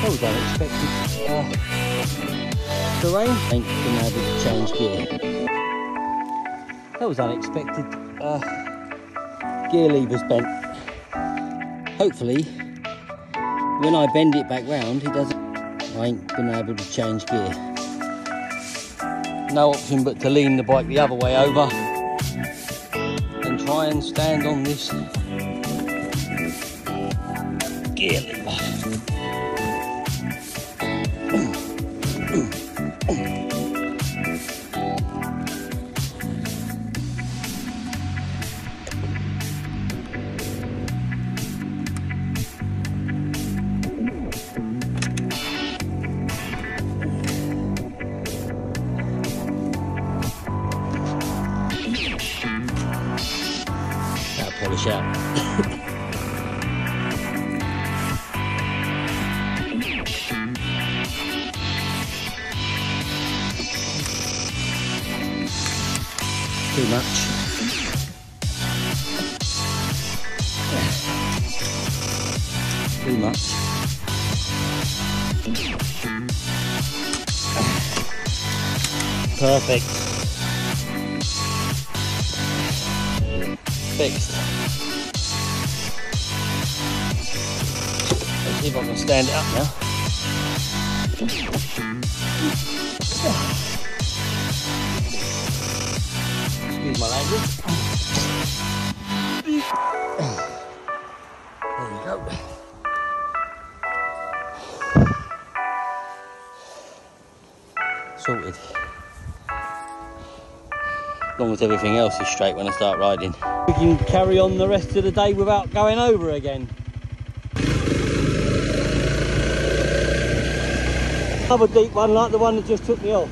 That was unexpected. Terrain, ain't been able to change gear. That was unexpected. Gear lever's bent. Hopefully, when I bend it back round, it doesn't. I ain't been able to change gear. No option but to lean the bike the other way over and try and stand on this gear lever. That'll polish out. Too much. Too much. Perfect. Fixed. Let's see if I can stand it up now. Excuse my language. There you go. Sorted. As long as everything else is straight when I start riding. We can carry on the rest of the day without going over again. Another deep one like the one that just took me off.